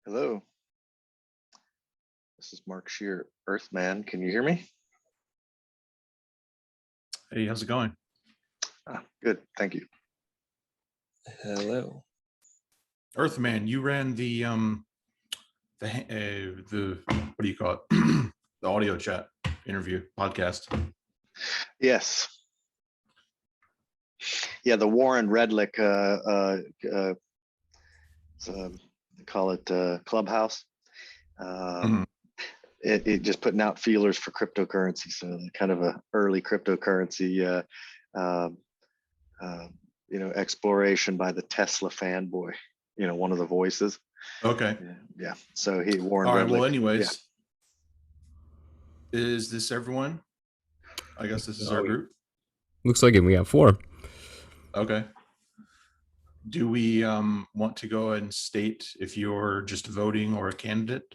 Hello, this is Mark Shear, Earthman. Can you hear me? Hey, how's it going? Good, thank you. Hello. Earthman, you ran the what do you call it? The audio chat interview podcast. Yes. Yeah, the Warren Redlick, they call it Clubhouse. It just putting out feelers for cryptocurrency, so kind of a early cryptocurrency, exploration by the Tesla fanboy. One of the voices. Okay. Yeah. So Warren. All right. Redlick, well, anyways, Is this everyone? I guess this is our group. Looks like it. We have 4. Okay. Do we want to go ahead and state if you're just voting or a candidate?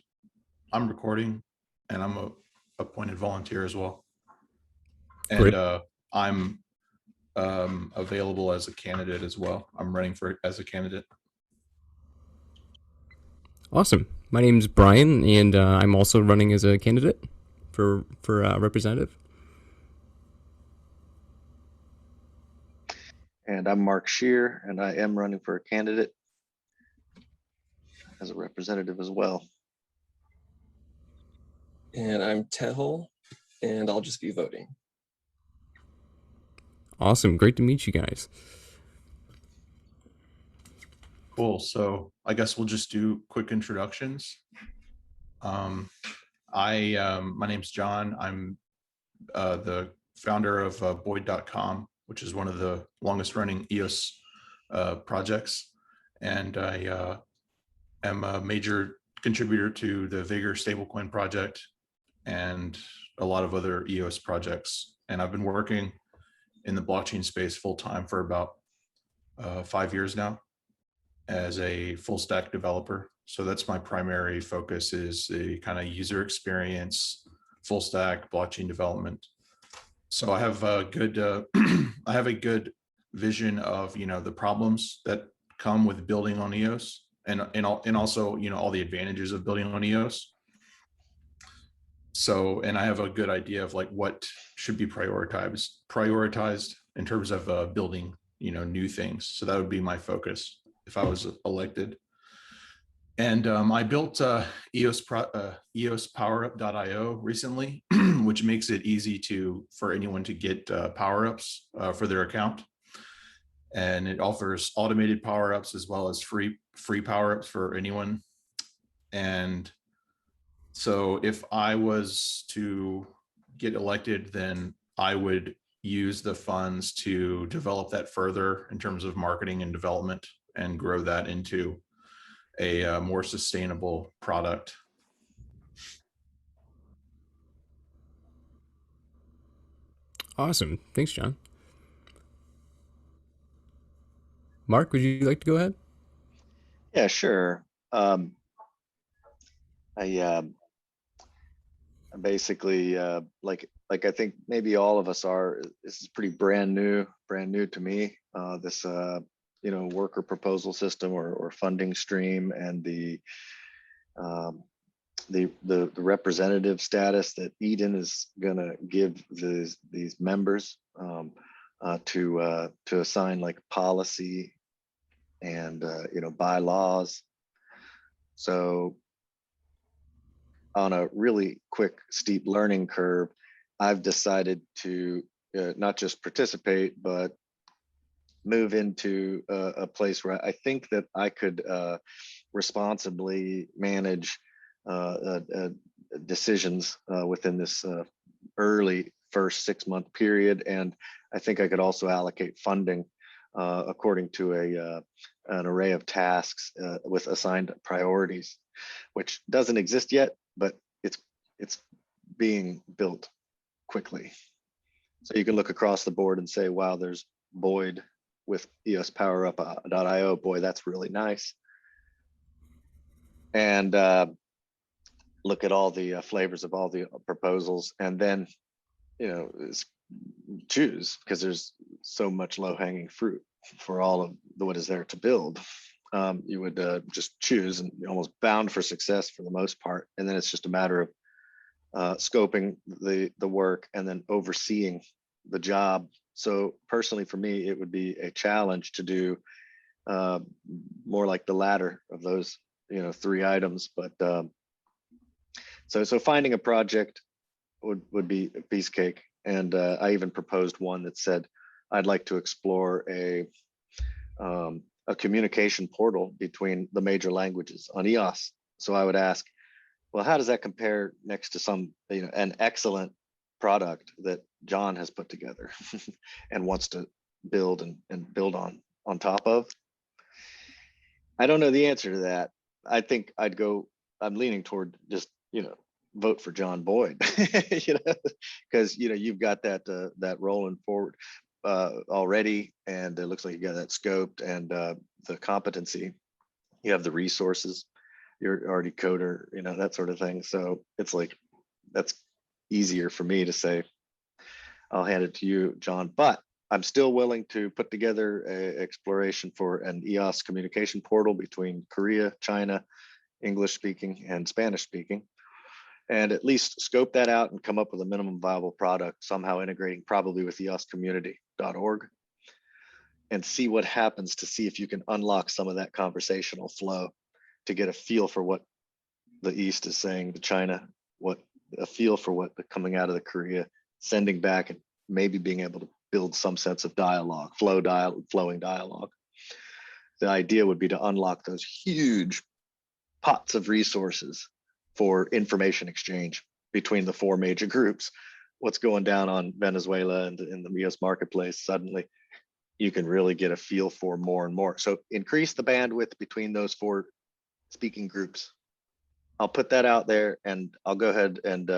I'm recording, and I'm a appointed volunteer as well. And I'm available as a candidate as well. I'm running as a candidate. Awesome. My name's Brian, and I'm also running as a candidate for representative. And I'm Mark Shear, and I am running for a candidate as a representative as well. And I'm Tehel, and I'll just be voting. Awesome. Great to meet you guys. Cool. So I guess we'll just do quick introductions. My name's John. I'm the founder of Boyd.com, which is one of the longest running EOS projects. And I am a major contributor to the Vigor stablecoin project and a lot of other EOS projects. And I've been working in the blockchain space full time for about 5 years now as a full stack developer. So that's my primary focus, is the kind of user experience, full stack blockchain development. So I have a good I have a good vision of the problems that come with building on EOS, and also all the advantages of building on EOS. So, and I have a good idea of like what should be prioritized in terms of building new things. So that would be my focus if I was elected. And I built EOS PowerUp.io recently, which makes it easy for anyone to get power-ups for their account. And it offers automated power-ups as well as free power-ups for anyone. And so if I was to get elected, then I would use the funds to develop that further in terms of marketing and development and grow that into a more sustainable product. Awesome. Thanks, John. Mark, would you like to go ahead? Yeah, sure. I basically like I think maybe all of us are. This is pretty brand new to me. This worker proposal system or funding stream, and the representative status that Eden is going to give these members to assign like policy and bylaws. So on a really quick, steep learning curve, I've decided to not just participate, but move into a place where I think that I could responsibly manage decisions within this early first 6-month period. And I think I could also allocate funding according to an array of tasks with assigned priorities, which doesn't exist yet, but it's being built quickly. So you can look across the board and say, wow, there's Boyd with EOS PowerUp.io. Boy, that's really nice. And look at all the flavors of all the proposals, and then choose, because there's so much low-hanging fruit for all of what is there to build. you would just choose, and you're almost bound for success for the most part. And then it's just a matter of scoping the work and then overseeing the job. So personally, for me, it would be a challenge to do more like the latter of those, 3 items. But so finding a project would be a piece of cake. And I even proposed one that said I'd like to explore a communication portal between the major languages on EOS. So I would ask, well, how does that compare next to some, an excellent product that John has put together and wants to build and build on top of? I don't know the answer to that. I think I'm leaning toward just, vote for John Boyd, because, you've got that rolling forward already, and it looks like you got that scoped, and the competency, you have the resources, you're already coder, that sort of thing. So it's like, that's easier for me to say, I'll hand it to you, John, but I'm still willing to put together a exploration for an EOS communication portal between Korea, China, English speaking and Spanish speaking, and at least scope that out and come up with a minimum viable product, somehow integrating probably with eoscommunity.org, and see what happens, to see if you can unlock some of that conversational flow, to get a feel for what the East is saying to China, a feel for what coming out of the Korea, sending back, and maybe being able to build some sense of dialogue, flowing dialogue. The idea would be to unlock those huge pots of resources for information exchange between the 4 major groups. What's going down on Venezuela and in the EOS marketplace, suddenly you can really get a feel for more and more. So increase the bandwidth between those 4 speaking groups. I'll put that out there, and I'll go ahead and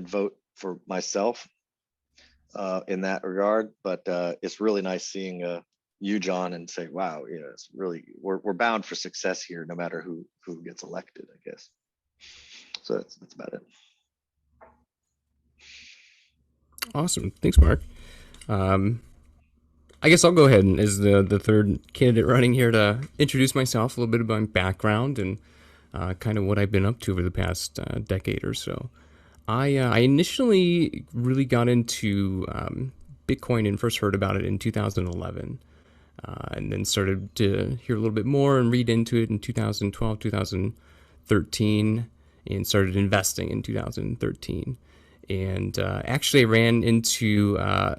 vote for myself in that regard. But it's really nice seeing you, John, and say, wow, it's really, we're bound for success here, no matter who gets elected, I guess. So that's about it. Awesome. Thanks, Mark. I guess I'll go ahead and, as the third candidate running here, to introduce myself, a little bit about my background and kind of what I've been up to over the past decade or so. I initially really got into Bitcoin and first heard about it in 2011, and then started to hear a little bit more and read into it in 2012, 2013, and started investing in 2013. And actually, I ran into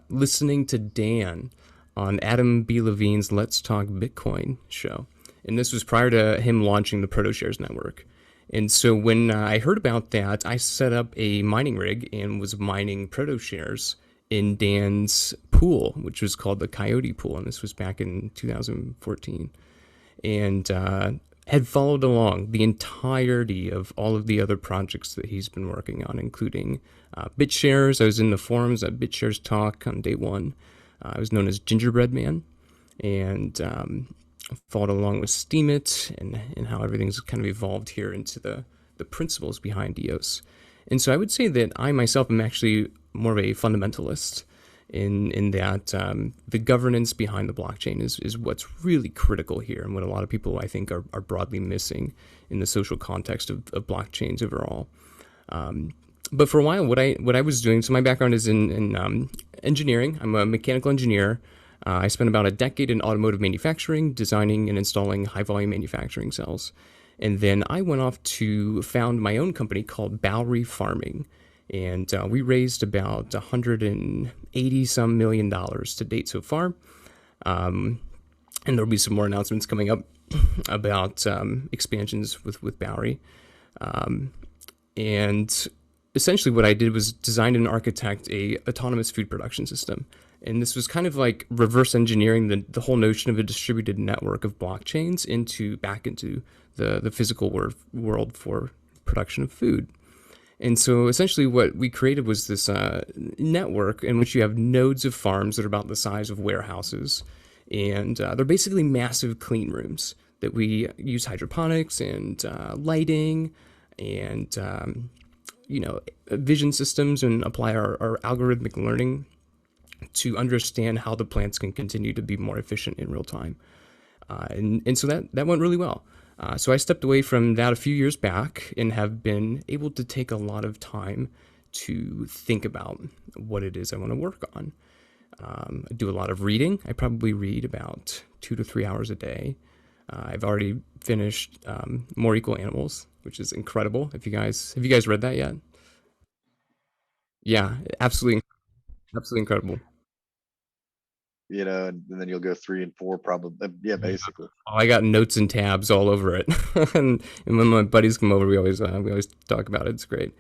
listening to Dan on Adam B. Levine's Let's Talk Bitcoin show. And this was prior to him launching the ProtoShares network. And so when I heard about that, I set up a mining rig and was mining ProtoShares in Dan's pool, which was called the Coyote Pool. And this was back in 2014. And had followed along the entirety of all of the other projects that he's been working on, including BitShares. I was in the forums at BitShares Talk on day one. I was known as Gingerbread Man, and followed along with Steemit and how everything's kind of evolved here into the principles behind EOS. And so I would say that I myself am actually more of a fundamentalist in that the governance behind the blockchain is what's really critical here, and what a lot of people, I think, are broadly missing in the social context of blockchains overall. But for a while, what I was doing, so my background is in engineering. I'm a mechanical engineer. I spent about a decade in automotive manufacturing, designing and installing high-volume manufacturing cells. And then I went off to found my own company called Bowery Farming. And we raised about $180-some million to date so far. And there'll be some more announcements coming up about expansions with Bowery. And essentially what I did was design and architect a autonomous food production system. And this was kind of like reverse engineering the whole notion of a distributed network of blockchains back into the physical world for production of food. And so essentially what we created was this network in which you have nodes of farms that are about the size of warehouses. And they're basically massive clean rooms that we use hydroponics and lighting and vision systems, and apply our algorithmic learning to understand how the plants can continue to be more efficient in real time. And so that went really well. So I stepped away from that a few years back and have been able to take a lot of time to think about what it is I want to work on. I do a lot of reading. I probably read about 2 to 3 hours a day. I've already finished More Equal Animals, which is incredible. Have you guys read that yet? Yeah, absolutely incredible. You know, and then you'll go 3 and 4 probably. Yeah, basically. Oh, I got notes and tabs all over it, and when my buddies come over, we always talk about it. It's great.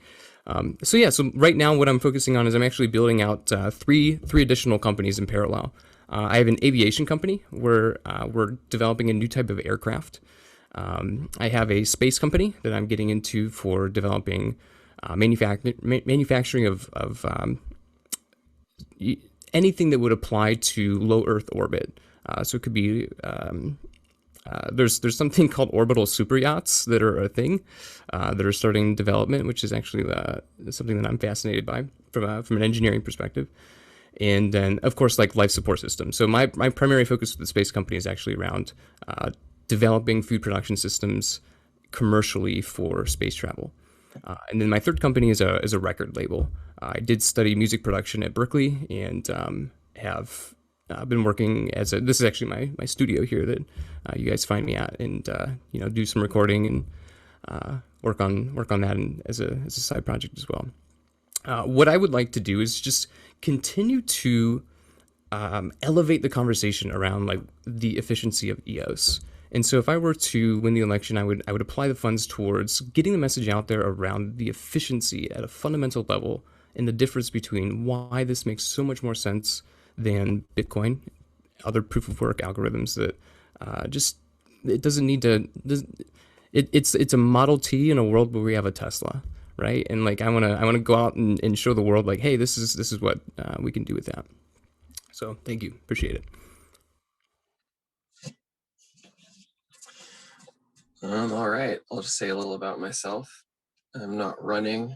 So right now, what I'm focusing on is I'm actually building out three additional companies in parallel. I have an aviation company where we're developing a new type of aircraft. I have a space company that I'm getting into for developing manufacturing of anything that would apply to low Earth orbit. So it could be there's something called orbital super yachts that are a thing that are starting development, which is actually something that I'm fascinated by from an engineering perspective. And then, of course, like life support systems. So my primary focus with the space company is actually around developing food production systems commercially for space travel. And then my third company is a record label. I did study music production at Berkeley and have been working this is actually my studio here that you guys find me at, and do some recording and work on that as a side project as well. What I would like to do is just continue to elevate the conversation around like the efficiency of EOS. And so if I were to win the election, I would apply the funds towards getting the message out there around the efficiency at a fundamental level and the difference between why this makes so much more sense than Bitcoin, other proof of work algorithms that it doesn't need to. It's a Model T in a world where we have a Tesla, right? And like I wanna go out and show the world like, hey, this is what we can do with that. So thank you, appreciate it. All right, I'll just say a little about myself. I'm not running,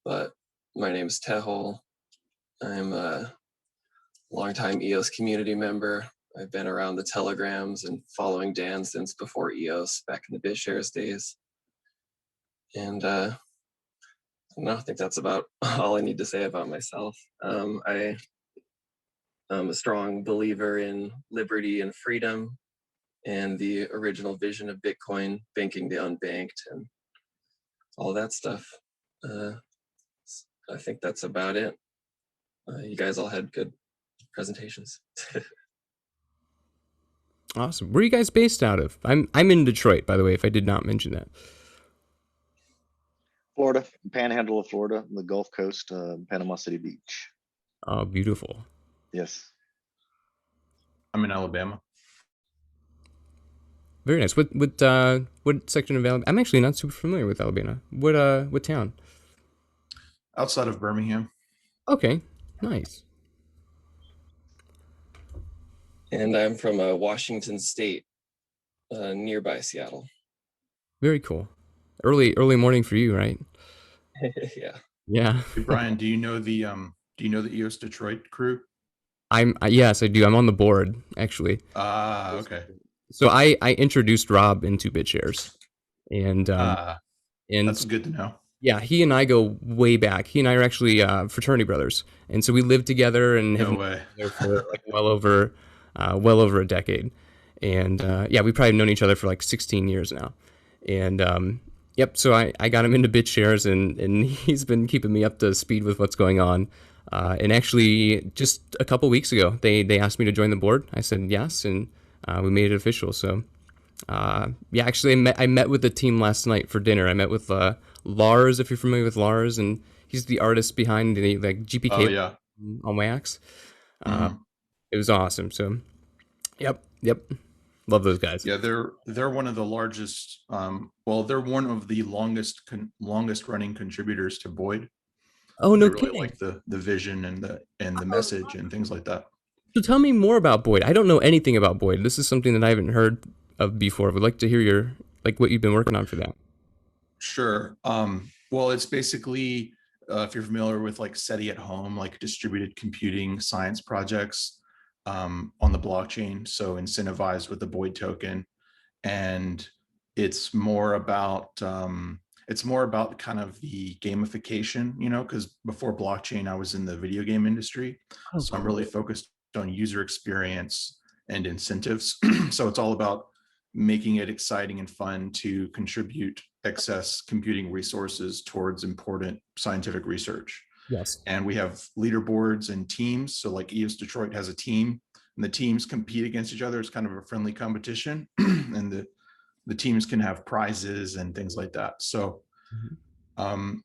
but my name is Tehol. I'm a longtime EOS community member. I've been around the telegrams and following Dan since before EOS, back in the BitShares days. And I think that's about all I need to say about myself. I am a strong believer in liberty and freedom and the original vision of Bitcoin, banking the unbanked and all that stuff. I think that's about it. You guys all had good presentations. Awesome. Where are you guys based out of? I'm in Detroit, by the way, if I did not mention that. Florida, Panhandle of Florida, the Gulf Coast, Panama City Beach. Oh, beautiful. Yes. I'm in Alabama. Very nice. What section of Alabama? I'm actually not super familiar with Alabama. What town? Outside of Birmingham. Okay, nice. And I'm from Washington State, nearby Seattle. Very cool. Early morning for you, right? Yeah. Yeah. Hey, Brian, do you know the EOS Detroit crew? Yes, I do. I'm on the board actually. Okay. So I introduced Rob into BitShares, and That's good to know. yeah, he and I go way back. He and I are actually fraternity brothers, and so we live together and No have been way. together for like well over a decade. And yeah, we've probably known each other for like 16 years now. And yep, so I got him into BitShares, and he's been keeping me up to speed with what's going on. And actually, just a couple weeks ago, they asked me to join the board. I said yes, and we made it official. So yeah, actually, I met with the team last night for dinner. I met with Lars, if you're familiar with Lars, and he's the artist behind the like GPK Oh yeah. on Wax. Mhm. It was awesome. So, yep, love those guys. Yeah, they're one of the largest. Well, they're one of the longest running contributors to Boyd. Oh, They no really kidding. like the vision and the message and things like that. So tell me more about Boyd. I don't know anything about Boyd. This is something that I haven't heard of before. I would like to hear what you've been working on for that. Sure. Well, it's basically if you're familiar with like SETI at home, like distributed computing science projects, on the blockchain, so incentivized with the Boyd token. And it's more about kind of the gamification, because before blockchain, I was in the video game industry. Oh, So I'm really cool. focused on user experience and incentives. So it's all about making it exciting and fun to contribute excess computing resources towards important scientific research. Yes. And we have leaderboards and teams. So like EOS Detroit has a team, and the teams compete against each other. It's kind of a friendly competition. And the teams can have prizes and things like that. So Mhm.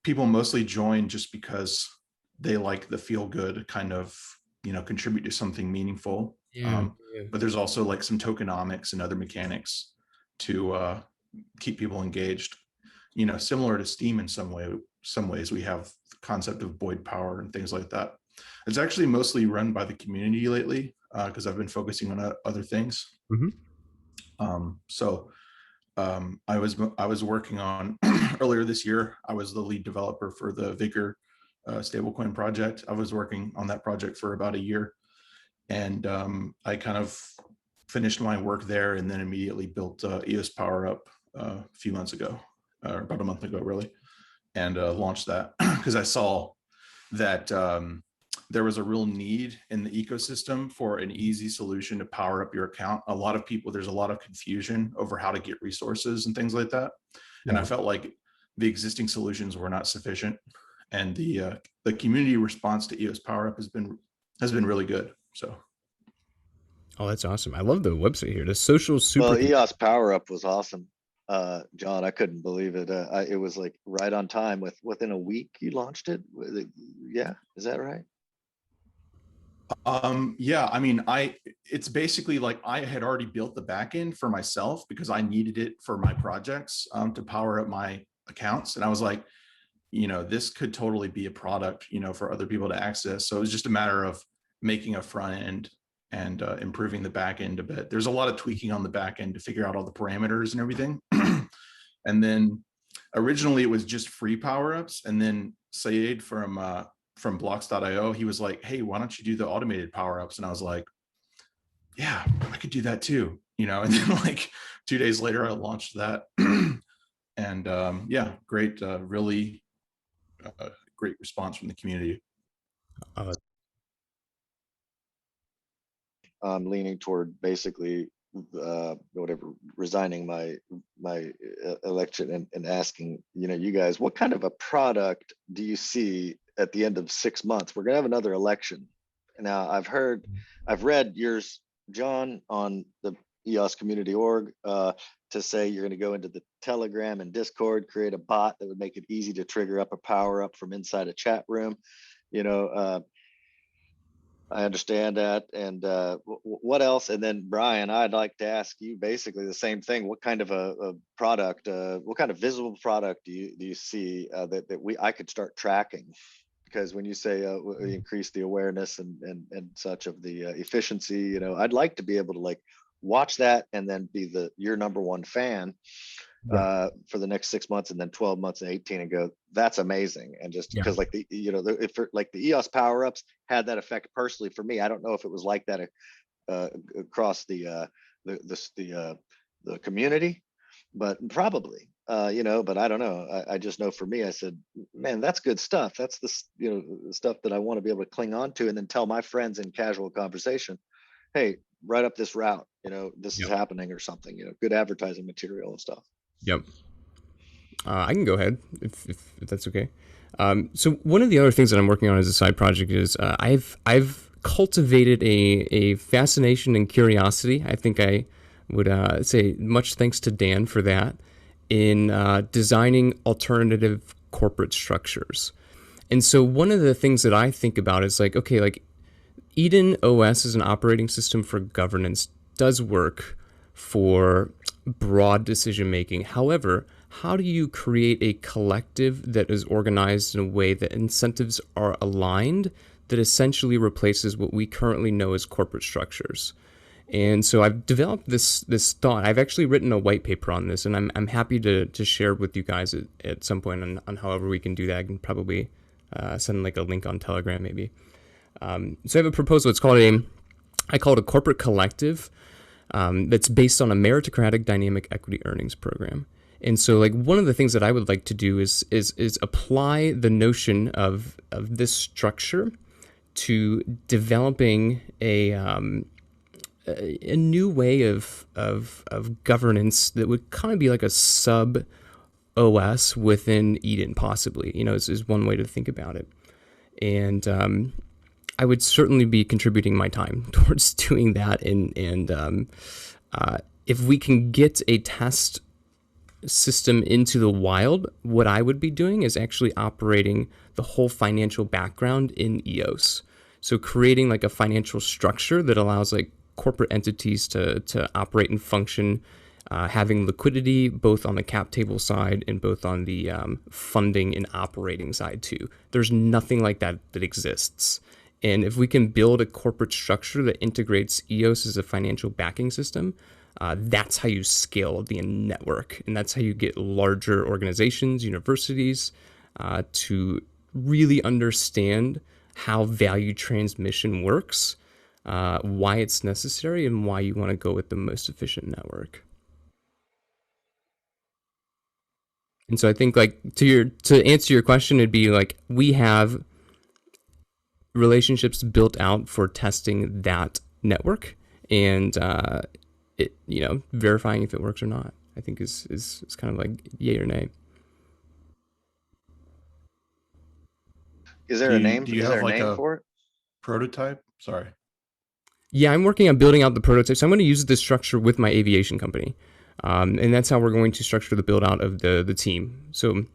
people mostly join just because they like the feel good kind of, contribute to something meaningful. Yeah. Yeah. But there's also like some tokenomics and other mechanics to keep people engaged. Similar to Steam in some ways, we have the concept of Boyd power and things like that. It's actually mostly run by the community lately because I've been focusing on other things. Mhm. I was working on earlier this year. I was the lead developer for the Vigor stablecoin project. I was working on that project for about a year, and I kind of finished my work there, and then immediately built EOS Power Up a few months ago, or about a month ago, really, and launched that because I saw that there was a real need in the ecosystem for an easy solution to power up your account. There's a lot of confusion over how to get resources and things like that. And I Yeah. felt like the existing solutions were not sufficient. And the community response to EOS Power Up has been really good. So Oh, that's awesome. I love the website here. The social super. Well, EOS Power Up was awesome. John, I couldn't believe it. It was like right on time. Within a week you launched it. Yeah, is that right? yeah, I mean, it's basically like I had already built the backend for myself because I needed it for my projects to power up my accounts. And I was like, this could totally be a product, for other people to access. So it was just a matter of making a front end and improving the back end a bit. There's a lot of tweaking on the back end to figure out all the parameters and everything. And then originally it was just free power-ups. And then Sayed from blocks.io, he was like, hey, why don't you do the automated power-ups? And I was like, yeah, I could do that too. And then like 2 days later, I launched that. And yeah, great, really great response from the community. Uh, I'm leaning toward basically whatever, resigning my election and asking, you guys, what kind of a product do you see at the end of 6 months? We're gonna have another election. Now I've read yours, John, on the EOS community org to say you're going to go into the Telegram and Discord, create a bot that would make it easy to trigger up a power up from inside a chat room. I understand that. And what else? And then Brian, I'd like to ask you basically the same thing. What kind of a product, what kind of visible product do you see that I could start tracking? Because when you say we increase the awareness and such of the efficiency, I'd like to be able to like watch that and then be your number one fan for the next 6 months and then 12 months and 18 and go, that's amazing. And just Yeah. because like if like the EOS power-ups had that effect personally for me. I don't know if it was like that across the community, but probably, but I don't know. I just know for me, I said, man, that's good stuff. That's the stuff that I want to be able to cling on to and then tell my friends in casual conversation, hey, write up this route, this is Yep. happening or something, good advertising material and stuff. Yep. I can go ahead if that's okay. So one of the other things that I'm working on as a side project is I've cultivated a fascination and curiosity. I think I would say much thanks to Dan for that in designing alternative corporate structures. And so one of the things that I think about is like, okay, like Eden OS as an operating system for governance does work for broad decision making. However, how do you create a collective that is organized in a way that incentives are aligned that essentially replaces what we currently know as corporate structures? And so I've developed this thought. I've actually written a white paper on this, and I'm happy to share with you guys at some point on however we can do that. I can probably send like a link on Telegram maybe. So I have a proposal. It's called I call it a corporate collective that's based on a meritocratic dynamic equity earnings program. And so, like, one of the things that I would like to do is apply the notion of this structure to developing a new way of governance that would kind of be like a sub OS within Eden, possibly. Is one way to think about it. And I would certainly be contributing my time towards doing that. And if we can get a test system into the wild, what I would be doing is actually operating the whole financial background in EOS. So creating like a financial structure that allows like corporate entities to operate and function, having liquidity both on the cap table side and both on the funding and operating side too. There's nothing like that exists. And if we can build a corporate structure that integrates EOS as a financial backing system, that's how you scale the network. And that's how you get larger organizations, universities, to really understand how value transmission works, why it's necessary, and why you want to go with the most efficient network. And so I think, like, to answer your question, it'd be like, we have relationships built out for testing that network and verifying if it works or not. I think is kind of like yay or nay. Is there a name? Do you Is have there a like name a for it? prototype? Sorry. Yeah, I'm working on building out the prototypes. I'm going to use this structure with my aviation company. And that's how we're going to structure the build out of the team. So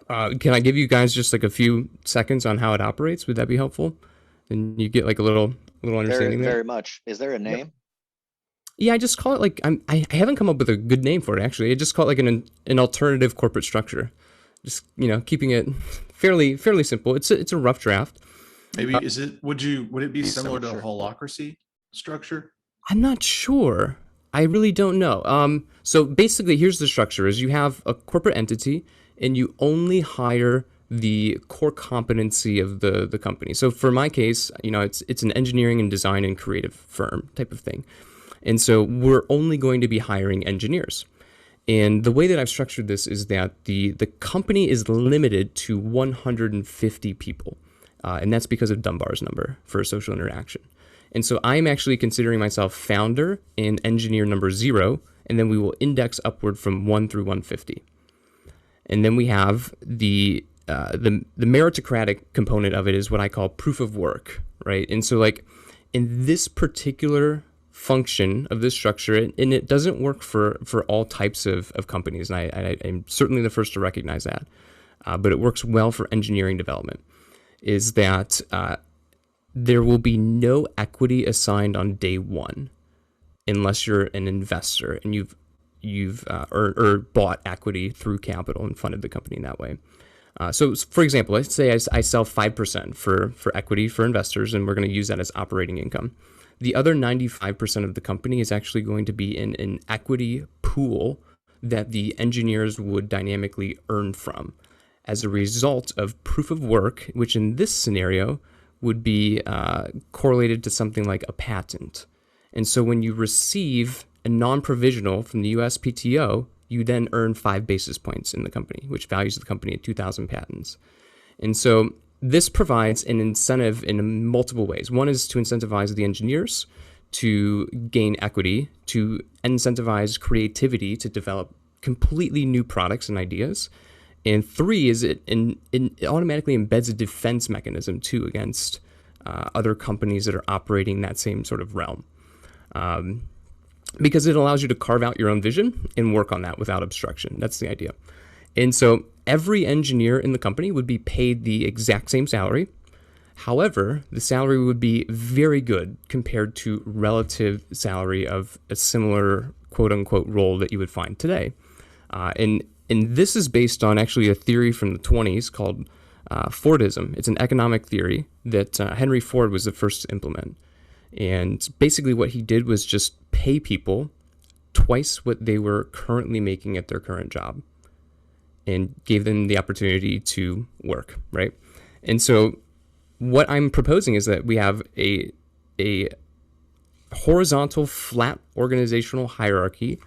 can I give you guys just like a few seconds on how it operates? Would that be helpful? And you get like a little understanding there. Very much. Is there a name? Yep. Yeah, I just call it like, I haven't come up with a good name for it, actually. I just call it like an alternative corporate structure. Just, keeping it fairly simple. It's a rough draft. Maybe would it be similar to a holacracy structure? I'm not sure. I really don't know. So basically, here's the structure: is you have a corporate entity, and you only hire the core competency of the company. So for my case, it's an engineering and design and creative firm type of thing, and so we're only going to be hiring engineers. And the way that I've structured this is that the company is limited to 150 people, and that's because of Dunbar's number for social interaction. And so I'm actually considering myself founder and engineer number 0, and then we will index upward from 1 through 150. And then we have the meritocratic component of it is what I call proof of work, right? And so like in this particular function of this structure, and it doesn't work for all types of companies, and I'm certainly the first to recognize that, but it works well for engineering development, is that there will be no equity assigned on day one unless you're an investor and you've bought equity through capital and funded the company in that way. So for example, let's say I sell 5% for equity for investors, and we're going to use that as operating income. The other 95% of the company is actually going to be in an equity pool that the engineers would dynamically earn from as a result of proof of work, which in this scenario would be correlated to something like a patent. And so when you receive a non-provisional from the USPTO, you then earn 5 basis points in the company, which values the company at 2,000 patents. And so this provides an incentive in multiple ways. One is to incentivize the engineers to gain equity, to incentivize creativity to develop completely new products and ideas. And 3 is it automatically embeds a defense mechanism too against other companies that are operating that same sort of realm. Because it allows you to carve out your own vision and work on that without obstruction. That's the idea. And so every engineer in the company would be paid the exact same salary. However, the salary would be very good compared to relative salary of a similar quote unquote role that you would find today. And this is based on actually a theory from the 1920s called Fordism. It's an economic theory that Henry Ford was the first to implement. And basically what he did was just pay people twice what they were currently making at their current job and gave them the opportunity to work, right? And so what I'm proposing is that we have a horizontal, flat organizational hierarchy.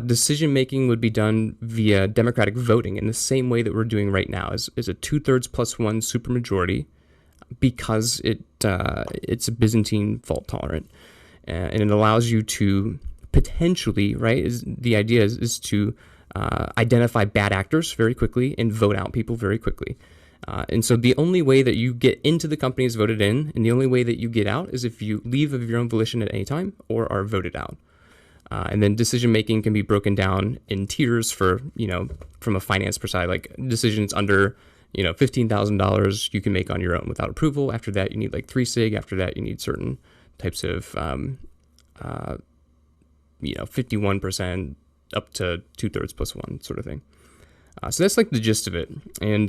Decision making would be done via democratic voting in the same way that we're doing right now, is a 2/3 plus one supermajority, because it's a Byzantine fault tolerant, and it allows you to potentially, right? The idea is to identify bad actors very quickly and vote out people very quickly. And so the only way that you get into the company is voted in, and the only way that you get out is if you leave of your own volition at any time or are voted out. And then decision making can be broken down in tiers for, from a finance perspective, like decisions under, $15,000 you can make on your own without approval. After that, you need like 3 sig. After that, you need certain types of, 51% up to 2/3 plus one sort of thing. So that's like the gist of it. And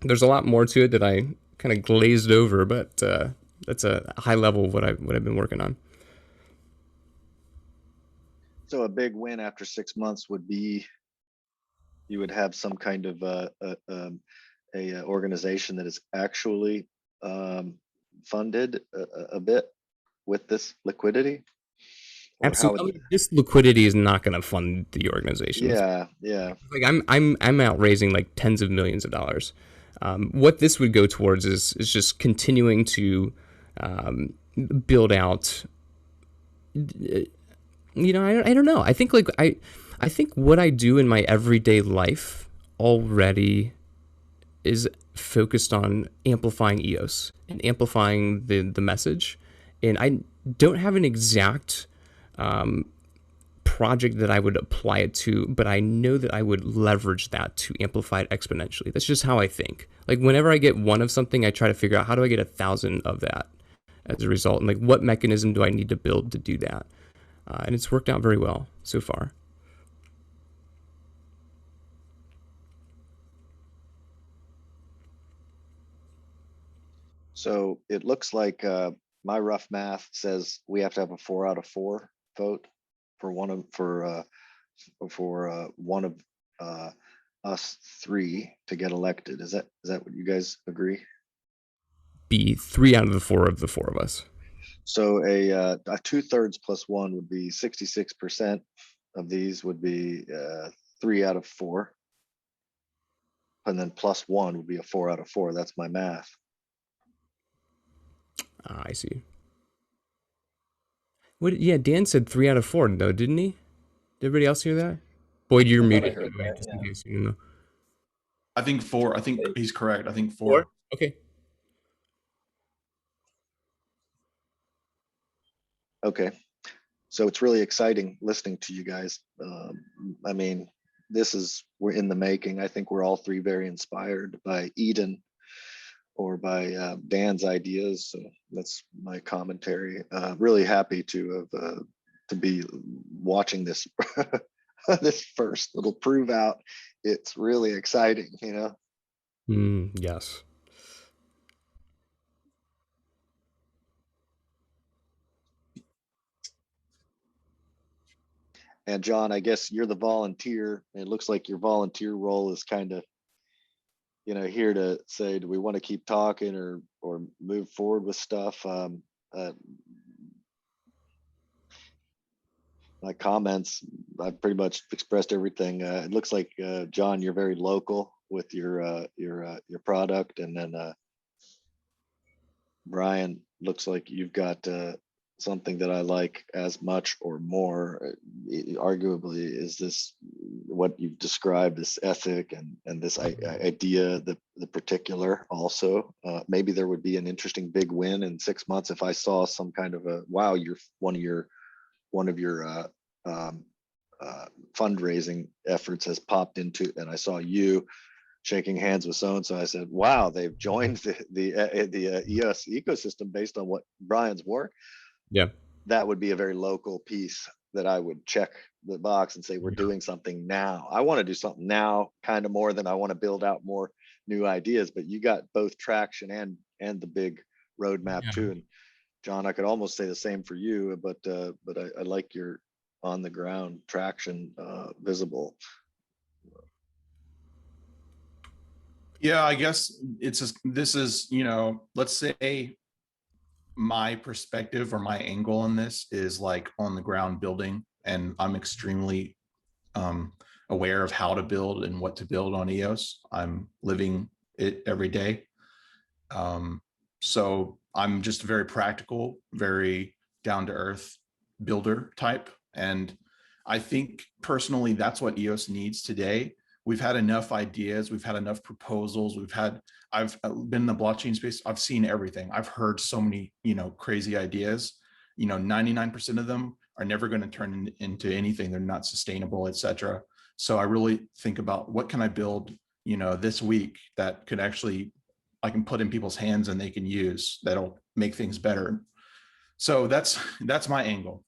there's a lot more to it that I kind of glazed over, but that's a high level of what I've been working on. So a big win after 6 months would be you would have some kind of a organization that is actually funded a bit with this liquidity. Or how would- Absolutely, this liquidity is not going to fund the organization. yeah. Like I'm out raising like tens of millions of dollars. What this would go towards is just continuing to build out. I don't know. I think I think what I do in my everyday life already is focused on amplifying EOS and amplifying the message, and I don't have an exact project that I would apply it to, but I know that I would leverage that to amplify it exponentially. That's just how I think. Like whenever I get one of something, I try to figure out how do I get 1,000 of that as a result, and like what mechanism do I need to build to do that. And it's worked out very well so far. So it looks like my rough math says we have to have a 4 out of 4 vote for one of one of us 3 to get elected. Is that what you guys agree? Be 3 out of the 4 of us. So a 2/3 plus 1 would be 66% of these would be 3 out of 4, and then plus 1 would be a 4 out of 4. That's my math. I see. What? Yeah, Dan said 3 out of 4, though, didn't he? Did everybody else hear that? Boyd, you're I muted. heard that, Just in yeah. case you know. I think 4. I think he's correct. I think 4. 4? Okay. Okay. So it's really exciting listening to you guys. I mean, we're in the making. I think we're all 3 very inspired by Eden or by Dan's ideas. So that's my commentary. Really happy to have to be watching this this first. It'll prove out. It's really exciting, Yes. And John, I guess you're the volunteer. It looks like your volunteer role is kind of, here to say, do we want to keep talking or move forward with stuff? My comments, I've pretty much expressed everything. It looks like John, you're very local with your product, and then Brian, looks like you've got something that I like as much or more. Arguably, is this what you've described, this ethic and this idea, the particular also. Maybe there would be an interesting big win in 6 months if I saw some kind of a, wow, you're one of your fundraising efforts has popped into, and I saw you shaking hands with so and so. I said, "Wow, they've joined the EOS ecosystem based on what Brian's work." Yeah. That would be a very local piece that I would check the box and say, "We're doing something now." I want to do something now, kind of more than I want to build out more new ideas. But you got both traction and the big roadmap too. And John, I could almost say the same for you, but I like your on the ground traction visible. Yeah, I guess this is, let's say my perspective or my angle on this is like on the ground building, and I'm extremely aware of how to build and what to build on EOS. I'm living it every day. So I'm just a very practical, very down to earth builder type. And I think personally, that's what EOS needs today. We've had enough ideas. We've had enough proposals. I've been in the blockchain space. I've seen everything. I've heard so many, crazy ideas. 99% of them are never going to turn into anything. They're not sustainable, etc. So I really think about what can I build, this week that could actually, I can put in people's hands and they can use, that'll make things better. So that's my angle.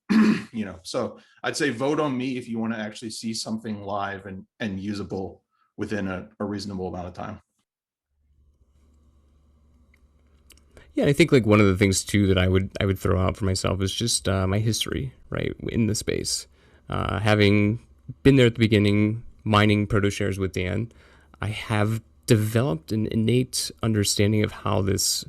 So I'd say vote on me if you want to actually see something live and usable within a reasonable amount of time. Yeah, I think like one of the things too that I would throw out for myself is just my history, right, in the space. Having been there at the beginning, mining proto shares with Dan, I have developed an innate understanding of how this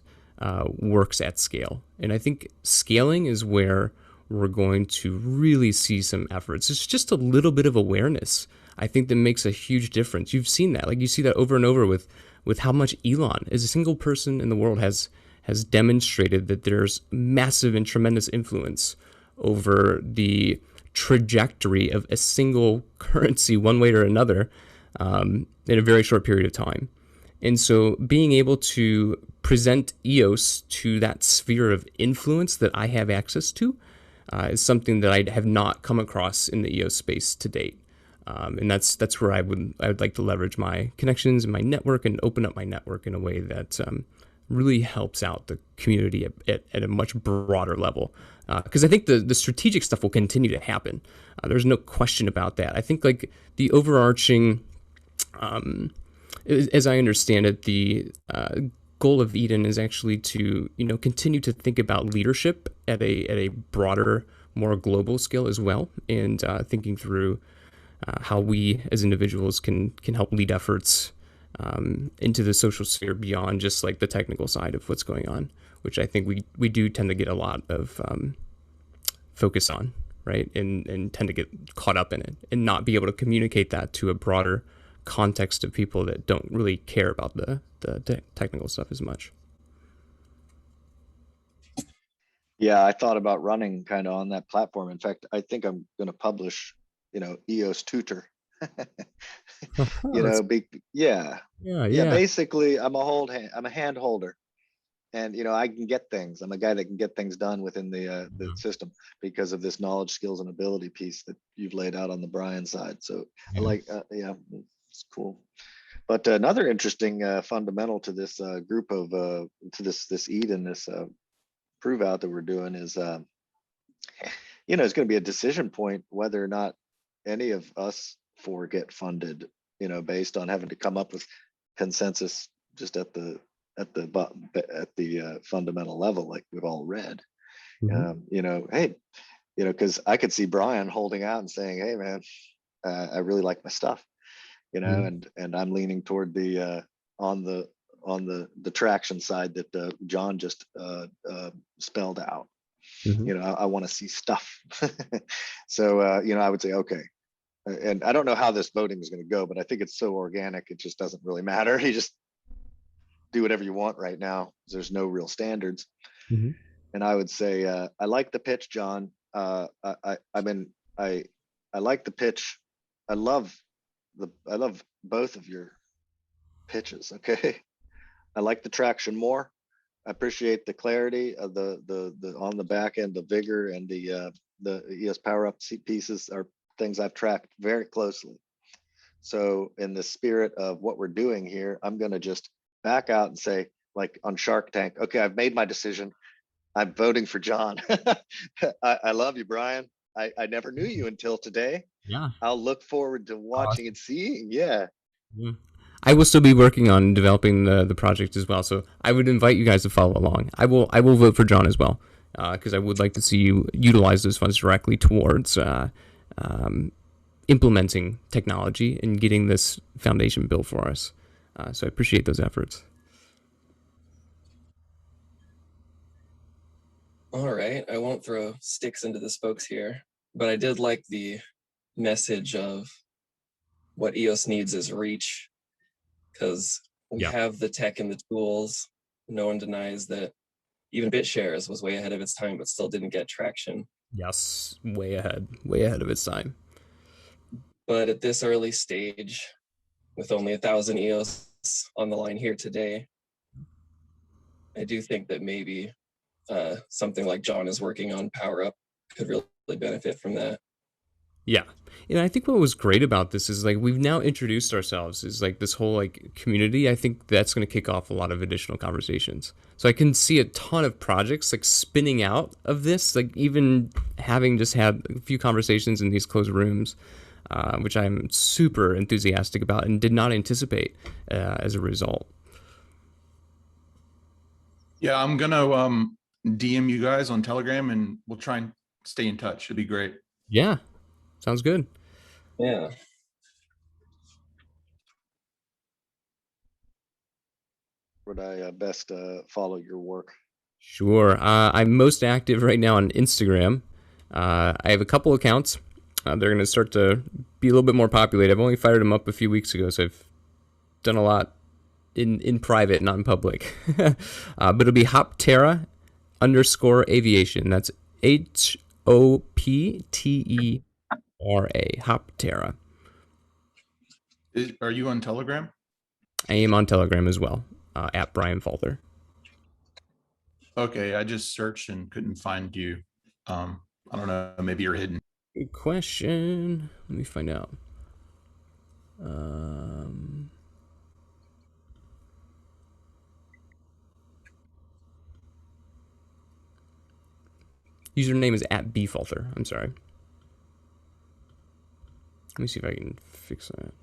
works at scale. And I think scaling is where we're going to really see some efforts. It's just a little bit of awareness. I think that makes a huge difference. You've seen that. Like you see that over and over with how much Elon, as a single person in the world, has demonstrated that there's massive and tremendous influence over the trajectory of a single currency one way or another in a very short period of time. And so being able to present EOS to that sphere of influence that I have access to is something that I have not come across in the EOS space to date. And that's where I would like to leverage my connections and my network and open up my network in a way that really helps out the community at a much broader level. Because I think the strategic stuff will continue to happen. There's no question about that. I think like the overarching, as I understand it, the goal of Eden is actually to continue to think about leadership at a broader, more global scale as well, and thinking through how we as individuals can help lead efforts into the social sphere beyond just like the technical side of what's going on, which I think we do tend to get a lot of focus on, right? And tend to get caught up in it and not be able to communicate that to a broader context of people that don't really care about the technical stuff as much. Yeah, I thought about running kind of on that platform. In fact, I think I'm going to publish, EOS tutor. Yeah. Basically, I'm a hand holder, and I can get things. I'm a guy that can get things done within the system because of this knowledge, skills, and ability piece that you've laid out on the Brian side. So I like, it's cool. But another interesting fundamental to this group of to this Eden, this prove out that we're doing is, it's going to be a decision point whether or not any of us four get funded, based on having to come up with consensus just at the fundamental level, like we've all read. Hey, because I could see Brian holding out and saying, "Hey, man, I really like my stuff," and I'm leaning toward the on the traction side that John just spelled out. I want to see stuff. So I would say, okay. And I don't know how this voting is going to go, but I think it's so organic, it just doesn't really matter. You just do whatever you want right now. There's no real standards. And I would say, I like the pitch, John. I like the pitch. I love both of your pitches. Okay. I like the traction more. I appreciate the clarity of the on the back end, the vigor, and the EOS power up pieces are things I've tracked very closely. So in the spirit of what we're doing here, I'm going to just back out and say, like on Shark Tank, okay, I've made my decision. I'm voting for John. I love you, Brian. I never knew you until today. Yeah. I'll look forward to watching and seeing. Yeah. I will still be working on developing the project as well. So I would invite you guys to follow along. I will vote for John as well, because I would like to see you utilize those funds directly towards implementing technology and getting this foundation built for us. So I appreciate those efforts. All right, I won't throw sticks into the spokes here, but I did like the message of what EOS needs is reach, because we Yeah. have the tech and the tools. No one denies that even BitShares was way ahead of its time, but still didn't get traction. Yes, way ahead of its time. But at this early stage, with only 1,000 EOS on the line here today, I do think that maybe something like John is working on Power Up could really benefit from that. Yeah. And I think what was great about this is like we've now introduced ourselves as like this whole like community. I think that's going to kick off a lot of additional conversations. So I can see a ton of projects like spinning out of this, like even having just had a few conversations in these closed rooms, which I'm super enthusiastic about and did not anticipate as a result. Yeah, I'm gonna DM you guys on Telegram, and we'll try and stay in touch. It'd be great. Yeah, sounds good. Yeah. Would I best follow your work? Sure. I'm most active right now on Instagram. I have a couple accounts. They're going to start to be a little bit more populated. I've only fired them up a few weeks ago, so I've done a lot in private, not in public. But it'll be Hoptera _aviation. That's HOPTERA. Hoptera. Are you on Telegram? I am on Telegram as well, at Brian Falter. Okay, I just searched and couldn't find you. I don't know. Maybe you're hidden. Good question. Let me find out. Username is at bfalter. I'm sorry. Let me see if I can fix that.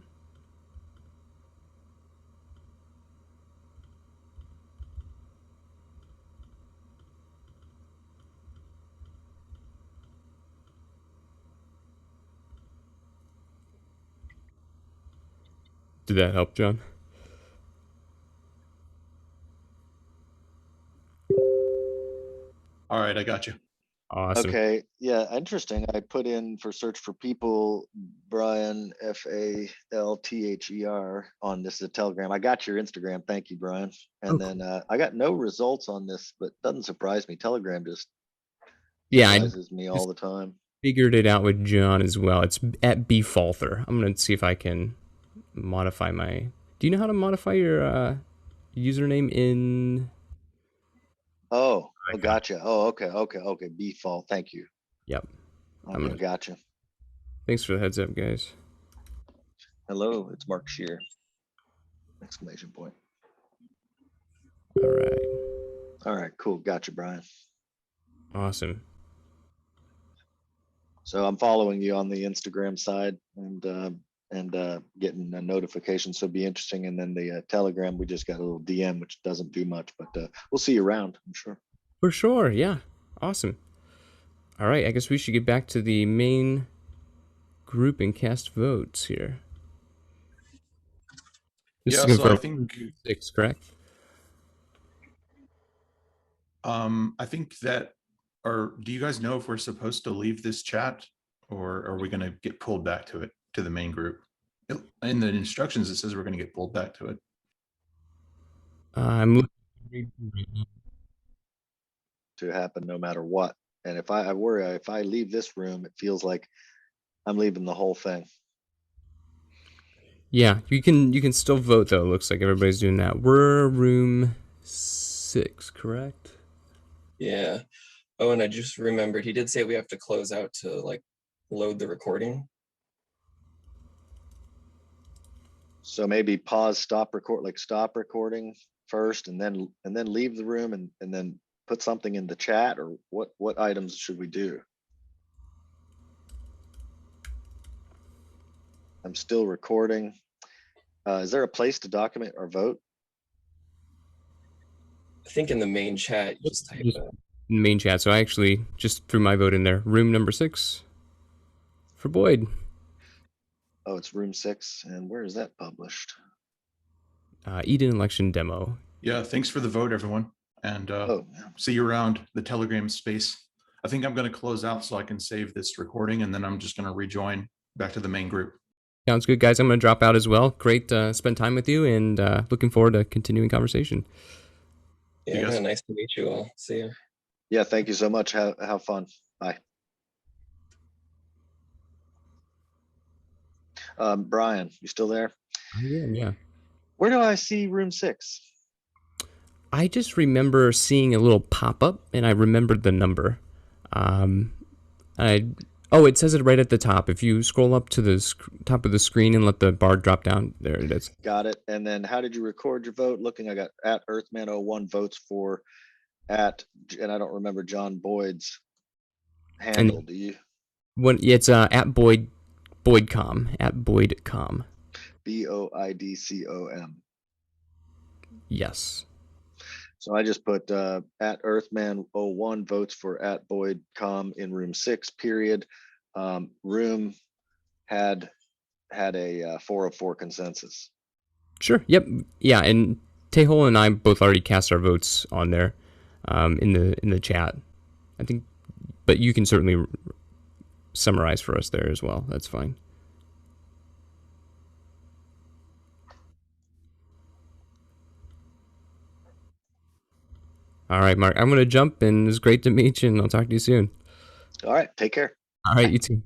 Did that help, John? All right, I got you. Awesome. Okay, yeah, interesting. I put in for search for people, Brian Falther on this Telegram. I got your Instagram. Thank you, Brian. And then I got no results on this, but doesn't surprise me. Telegram just Yeah, I surprises me all the time. figured it out with John as well. It's at bfalter. I'm gonna see if I can modify my. Do you know how to modify your username in? Oh, Okay. gotcha. Oh, okay. Default. Thank you. Yep. Okay, gotcha. Thanks for the heads up, guys. Hello, it's Mark Shear. Exclamation point. All right. All right, cool. Gotcha, Brian. Awesome. So I'm following you on the Instagram side and getting a notification. So it'll be interesting. And then the Telegram, we just got a little DM, which doesn't do much, but we'll see you around, I'm sure. For sure. Yeah. Awesome. All right. I guess we should get back to the main group and cast votes here. This Yeah, is so I think 6, correct? I think that, or do you guys know if we're supposed to leave this chat, or are we going to get pulled back to the main group? In the instructions, it says we're going to get pulled back to it. I'm looking to happen no matter what. And if I worry, if I leave this room, it feels like I'm leaving the whole thing. Yeah, you can still vote though. It looks like everybody's doing that. We're room 6, correct? Yeah. Oh, and I just remembered he did say we have to close out to like load the recording. So maybe pause, stop recording first, and then leave the room and then put something in the chat, or what items should we do? I'm still recording. Is there a place to document or vote? I think in the main chat, you just type it. Main chat. So I actually just threw my vote in there. Room number 6 for Boyd. Oh, it's room 6. And where is that published? Eden election demo. Yeah, thanks for the vote, everyone. and Oh, yeah. see you around the Telegram space. I think I'm going to close out so I can save this recording, and then I'm just going to rejoin back to the main group. Sounds good, guys. I'm going to drop out as well. Great spend time with you, and looking forward to continuing conversation. Yeah, guys. nice to meet you all. See you. Yeah, thank you so much. Have fun. Bye. Brian, you still there? Yeah. Where do I see room 6? I just remember seeing a little pop-up, and I remembered the number. It says it right at the top. If you scroll up to the top of the screen and let the bar drop down, there it is. Got it. And then how did you record your vote? Looking, I got at Earthman01 votes for and I don't remember John Boyd's handle. Do you? It's at Boydcom, at Boydcom. BOIDCOM. Yes. So I just put at Earthman01 votes for at Boydcom in room 6, period. Room had a 404 consensus. Sure. Yep. Yeah. And Tehol and I both already cast our votes on there, in the chat. I think, but you can certainly summarize for us there as well. That's fine. All right, Mark. I'm going to jump, and it's great to meet you, and I'll talk to you soon. All right. Take care. All right. You too.